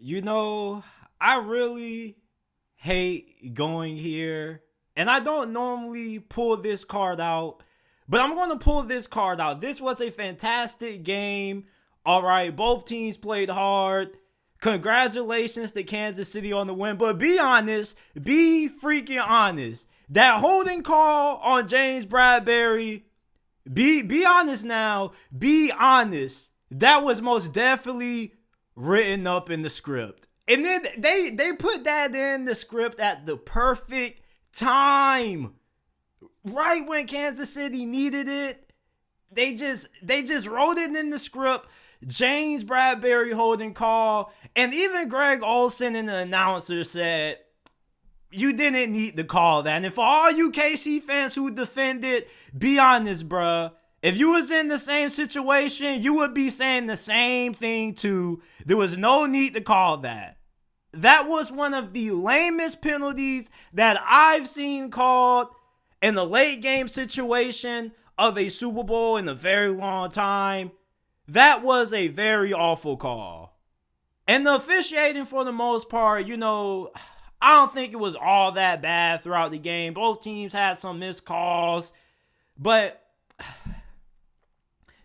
You know, I really hate going here, and I don't normally pull this card out, but I'm going to pull this card out. This was a fantastic game. All right, both teams played hard. Congratulations to Kansas City on the win, but be honest, be freaking honest. That holding call on James Bradberry, be honest now, be honest. That was most definitely written up in the script. And then they put that in the script at the perfect time. Right when Kansas City needed it. They just wrote it in the script. James Bradberry holding call. And even Greg Olsen and the announcer said, you didn't need to call that. And for all you KC fans who defend it, be honest, bruh. If you was in the same situation, you would be saying the same thing too. There was no need to call that. That was one of the lamest penalties that I've seen called in the late game situation of a Super Bowl in a very long time. That was a very awful call. And the officiating, for the most part, I don't think it was all that bad throughout the game. Both teams had some missed calls, but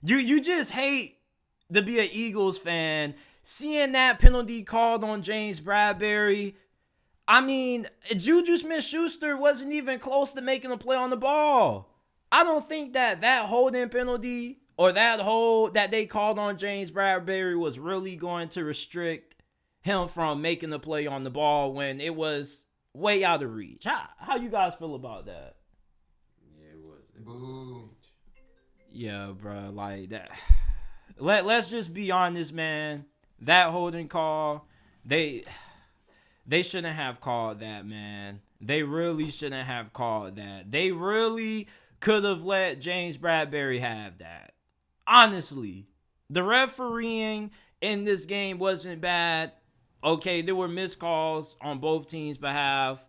you just hate to be an Eagles fan seeing that penalty called on James Bradberry. I mean, Juju Smith-Schuster wasn't even close to making a play on the ball. I don't think that holding penalty or that hold that they called on James Bradberry was really going to restrict him from making a play on the ball when it was way out of reach. How you guys feel about that? Yeah, it was. Boo. Yeah, bro, like that. Let's just be honest, man. That holding call, they shouldn't have called that, man. They really shouldn't have called that. They really could have let James Bradberry have that. Honestly, the refereeing in this game wasn't bad. Okay, there were missed calls on both teams' behalf.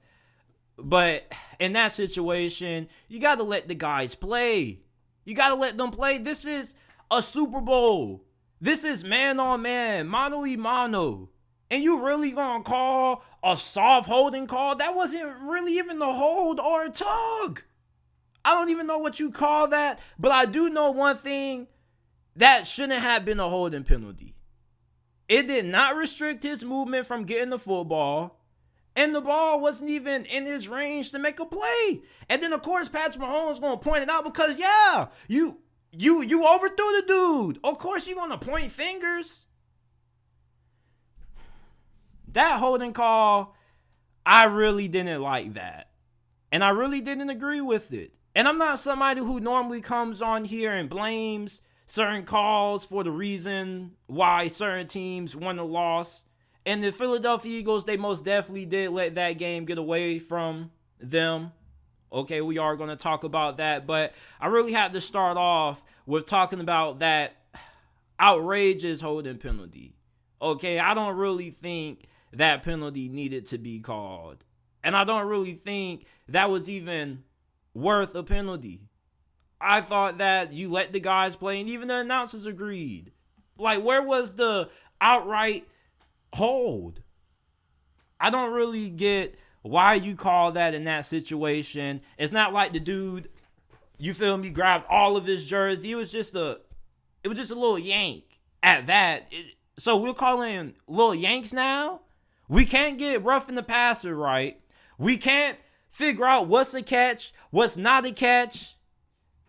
But in that situation, you got to let the guys play. You got to let them play. This is a Super Bowl. This is man on man, mano y mano. And you really going to call a soft holding call? That wasn't really even a hold or a tug. I don't even know what you call that. But I do know one thing. That shouldn't have been a holding penalty. It did not restrict his movement from getting the football. And the ball wasn't even in his range to make a play. And then, of course, Patrick Mahomes going to point it out because, yeah, you overthrew the dude. Of course, you're going to point fingers. That holding call, I really didn't like that. And I really didn't agree with it. And I'm not somebody who normally comes on here and blames certain calls for the reason why certain teams won or lost. And the Philadelphia Eagles, they most definitely did let that game get away from them. Okay, we are going to talk about that. But I really had to start off with talking about that outrageous holding penalty. Okay, I don't really think that penalty needed to be called. And I don't really think that was even worth a penalty. I thought that you let the guys play, and even the announcers agreed. Like, where was the outright hold? I don't really get why you call that in that situation. It's not like the dude, you feel me, grabbed all of his jersey. It was just a little yank at that. So we're calling little yanks now? We can't get roughing the passer right. We can't figure out what's a catch, what's not a catch.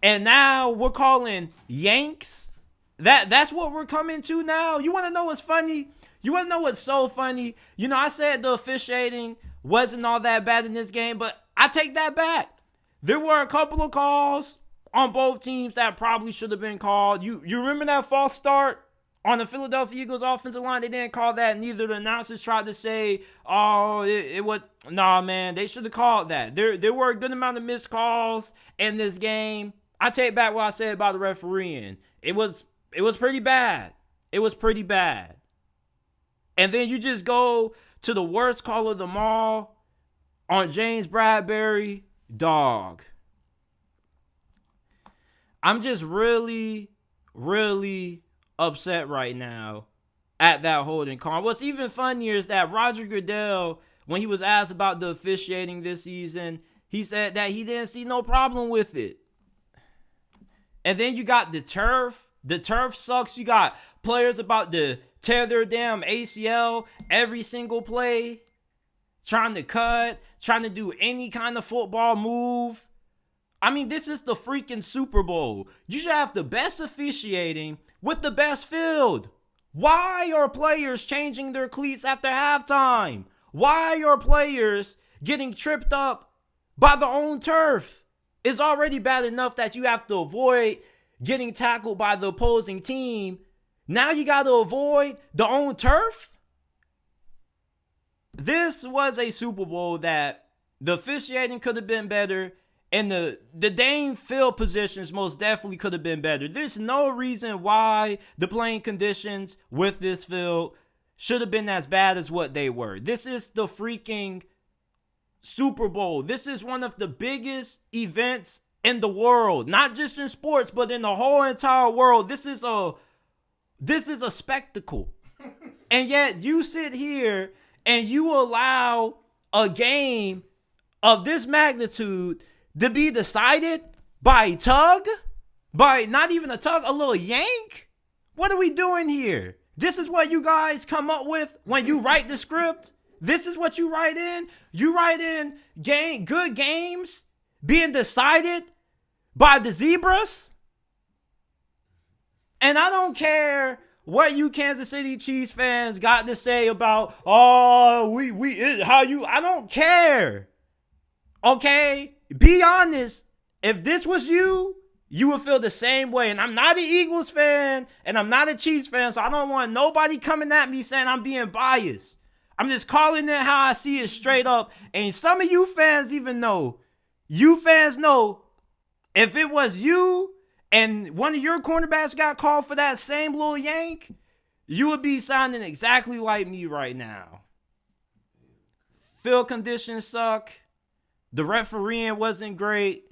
And now we're calling yanks. That's what we're coming to now. You want to know what's funny? You want to know what's so funny? I said the officiating wasn't all that bad in this game, but I take that back. There were a couple of calls on both teams that probably should have been called. You remember that false start on the Philadelphia Eagles offensive line? They didn't call that. Neither the announcers tried to say, oh, it was. Nah, man, they should have called that. There were a good amount of missed calls in this game. I take back what I said about the refereeing. It was pretty bad. It was pretty bad. And then you just go to the worst call of them all on James Bradberry. Dog. I'm just really, really upset right now at that holding call. What's even funnier is that Roger Goodell, when he was asked about the officiating this season, he said that he didn't see no problem with it. And then you got the turf. The turf sucks. You got players about to tear their damn ACL every single play, trying to cut, trying to do any kind of football move. I mean, this is the freaking Super Bowl. You should have the best officiating with the best field. Why are players changing their cleats after halftime? Why are players getting tripped up by their own turf? It's already bad enough that you have to avoid getting tackled by the opposing team. Now you got to avoid the own turf? This was a Super Bowl that the officiating could have been better, and the dang field positions most definitely could have been better. There's no reason why the playing conditions with this field should have been as bad as what they were. This is the freaking Super Bowl. This is one of the biggest events in the world, not just in sports, but in the whole entire world. This is a spectacle. And yet you sit here and you allow a game of this magnitude to be decided by a tug? By not even a tug, a little yank? What are we doing here? This is what you guys come up with when you write the script? This is what you write in? You write in good games being decided by the zebras? And I don't care what you Kansas City Chiefs fans got to say about, I don't care. Okay? Be honest. If this was you, you would feel the same way. And I'm not an Eagles fan, and I'm not a Chiefs fan, so I don't want nobody coming at me saying I'm being biased. I'm just calling it how I see it straight up. And some of you fans even know. You fans know, if it was you and one of your cornerbacks got called for that same little yank, you would be sounding exactly like me right now. Field conditions suck. The refereeing wasn't great.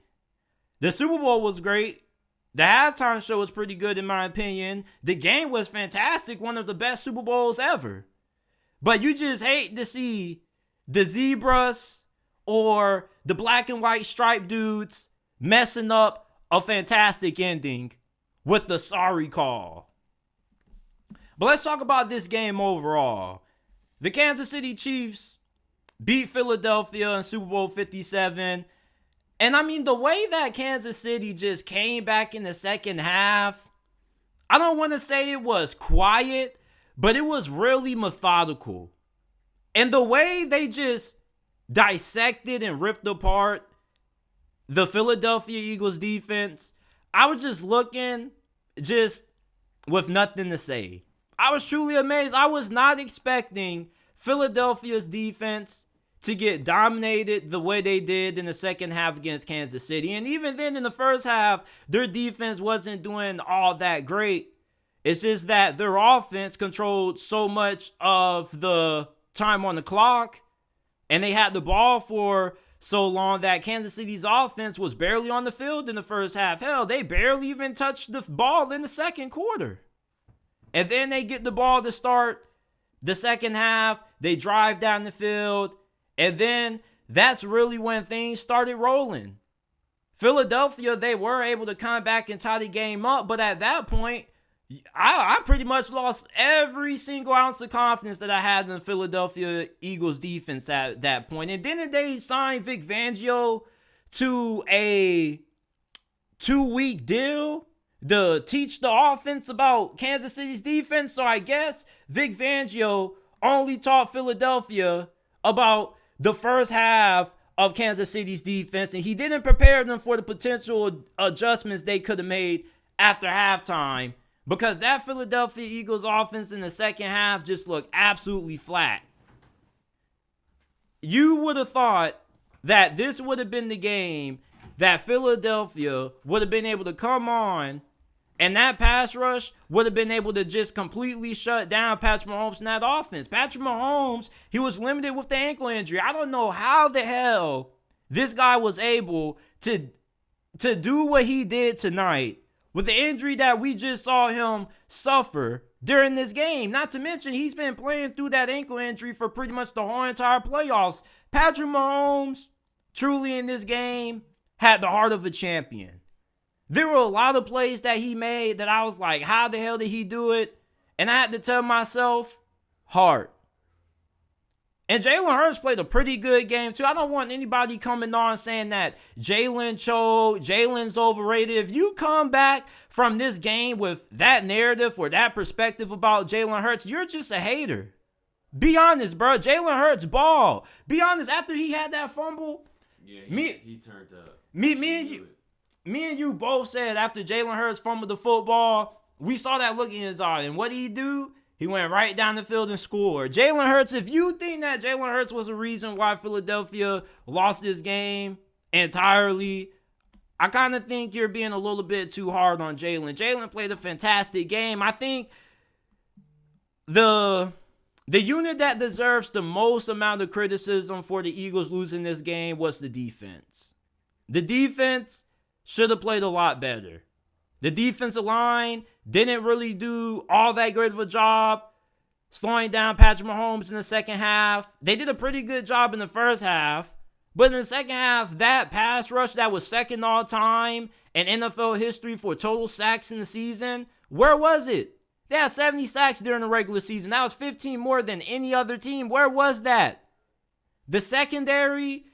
The Super Bowl was great. The halftime show was pretty good in my opinion. The game was fantastic. One of the best Super Bowls ever. But you just hate to see the zebras or the black and white striped dudes messing up a fantastic ending with the sorry call. But let's talk about this game overall. The Kansas City Chiefs beat Philadelphia in Super Bowl 57. And I mean, the way that Kansas City just came back in the second half, I don't want to say it was quiet, but it was really methodical. And the way they just dissected and ripped apart the Philadelphia Eagles defense, I was just looking just with nothing to say. I was truly amazed. I was not expecting Philadelphia's defense to get dominated the way they did in the second half against Kansas City. And even then in the first half, their defense wasn't doing all that great. It's just that their offense controlled so much of the time on the clock, and they had the ball for so long that Kansas City's offense was barely on the field in the first half. Hell, they barely even touched the ball in the second quarter. And then they get the ball to start the second half. They drive down the field. And then that's really when things started rolling. Philadelphia, they were able to come back and tie the game up. But at that point, I pretty much lost every single ounce of confidence that I had in the Philadelphia Eagles defense at that point. And didn't they sign Vic Fangio to a 2-week deal to teach the offense about Kansas City's defense? So I guess Vic Fangio only taught Philadelphia about the first half of Kansas City's defense, and he didn't prepare them for the potential adjustments they could have made after halftime, because that Philadelphia Eagles offense in the second half just looked absolutely flat. You would have thought that this would have been the game that Philadelphia would have been able to come on, and that pass rush would have been able to just completely shut down Patrick Mahomes and that offense. Patrick Mahomes, he was limited with the ankle injury. I don't know how the hell this guy was able to do what he did tonight with the injury that we just saw him suffer during this game. Not to mention, he's been playing through that ankle injury for pretty much the whole entire playoffs. Patrick Mahomes, truly in this game, had the heart of a champion. There were a lot of plays that he made that I was like, how the hell did he do it? And I had to tell myself, heart. And Jalen Hurts played a pretty good game too. I don't want anybody coming on saying that Jalen choked, Jalen's overrated. If you come back from this game with that narrative or that perspective about Jalen Hurts, you're just a hater. Be honest, bro. Jalen Hurts ball. Be honest, after he had that fumble, Yeah, he turned up. Me and you both said after Jalen Hurts fumbled the football, we saw that look in his eye. And what did he do? He went right down the field and scored. Jalen Hurts, if you think that Jalen Hurts was the reason why Philadelphia lost this game entirely, I kind of think you're being a little bit too hard on Jalen. Jalen played a fantastic game. I think the unit that deserves the most amount of criticism for the Eagles losing this game was the defense. The defense should have played a lot better. The defensive line didn't really do all that great of a job slowing down Patrick Mahomes in the second half. They did a pretty good job in the first half. But in the second half, that pass rush that was second all time in NFL history for total sacks in the season, where was it? They had 70 sacks during the regular season. That was 15 more than any other team. Where was that? The secondary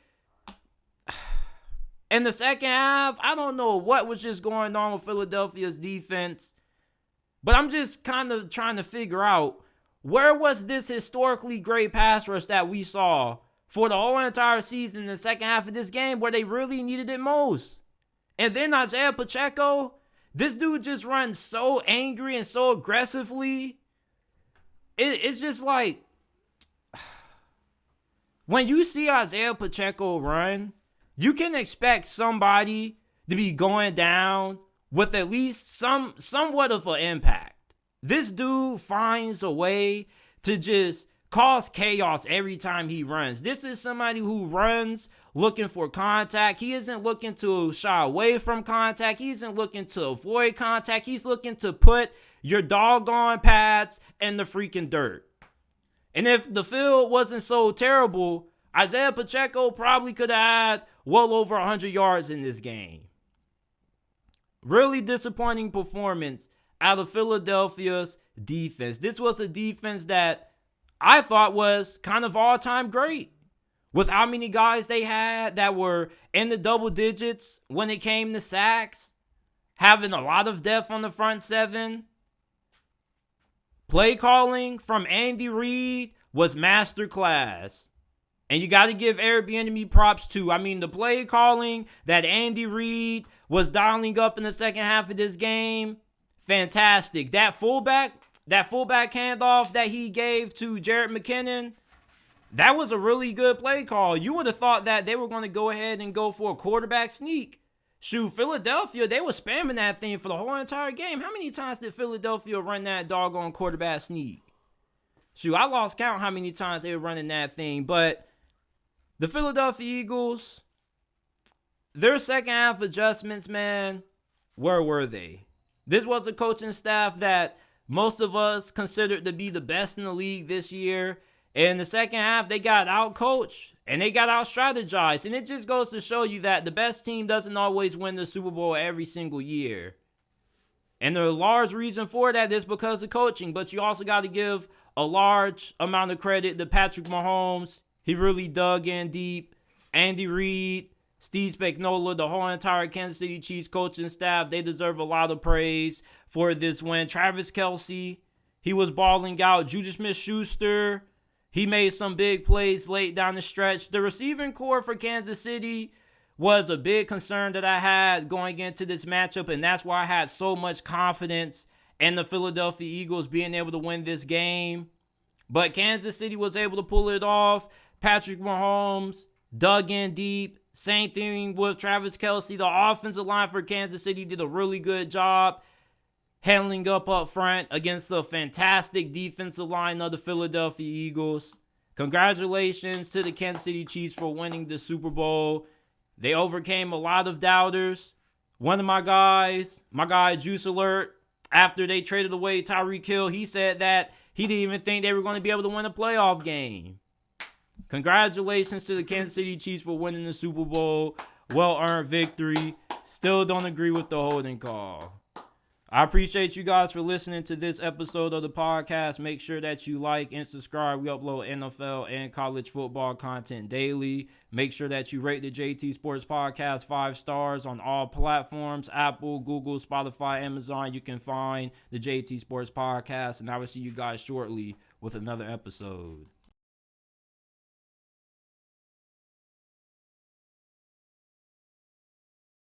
in the second half, I don't know what was just going on with Philadelphia's defense, but I'm just kind of trying to figure out where was this historically great pass rush that we saw for the whole entire season in the second half of this game where they really needed it most. And then Isaiah Pacheco, this dude just runs so angry and so aggressively. It's just like, when you see Isaiah Pacheco run, you can expect somebody to be going down with at least somewhat of an impact. This dude finds a way to just cause chaos every time he runs. This is somebody who runs looking for contact. He isn't looking to shy away from contact. He isn't looking to avoid contact. He's looking to put your doggone pads in the freaking dirt. And if the field wasn't so terrible, Isaiah Pacheco probably could have had well over 100 yards in this game. Really disappointing performance out of Philadelphia's defense. This was a defense that I thought was kind of all-time great. With how many guys they had that were in the double digits when it came to sacks. Having a lot of depth on the front seven. Play calling from Andy Reid was masterclass. And you got to give Airbnb props too. I mean, the play calling that Andy Reid was dialing up in the second half of this game, fantastic. That fullback handoff that he gave to Jerick McKinnon, that was a really good play call. You would have thought that they were going to go ahead and go for a quarterback sneak. Shoot, Philadelphia, they were spamming that thing for the whole entire game. How many times did Philadelphia run that doggone quarterback sneak? Shoot, I lost count how many times they were running that thing. But the Philadelphia Eagles, their second half adjustments, man, where were they? This was a coaching staff that most of us considered to be the best in the league this year. In the second half, they got out-coached and they got out-strategized. And it just goes to show you that the best team doesn't always win the Super Bowl every single year. And the large reason for that is because of coaching. But you also got to give a large amount of credit to Patrick Mahomes. He really dug in deep. Andy Reid, Steve Spagnuolo, the whole entire Kansas City Chiefs coaching staff, they deserve a lot of praise for this win. Travis Kelce, he was balling out. Juju Smith-Schuster, he made some big plays late down the stretch. The receiving core for Kansas City was a big concern that I had going into this matchup, and that's why I had so much confidence in the Philadelphia Eagles being able to win this game. But Kansas City was able to pull it off. Patrick Mahomes dug in deep. Same thing with Travis Kelce. The offensive line for Kansas City did a really good job handling up front against a fantastic defensive line of the Philadelphia Eagles. Congratulations to the Kansas City Chiefs for winning the Super Bowl. They overcame a lot of doubters One of my guy Juice Alert, after they traded away Tyreek Hill, he said that he didn't even think they were going to be able to win a playoff game. Congratulations to the Kansas City Chiefs for winning the Super Bowl. Well-earned victory. Still don't agree with the holding call. I appreciate you guys for listening to this episode of the podcast. Make sure that you like and subscribe. We upload NFL and college football content daily. Make sure that you rate the JT Sports Podcast 5 stars on all platforms. Apple, Google, Spotify, Amazon. You can find the JT Sports Podcast. And I will see you guys shortly with another episode.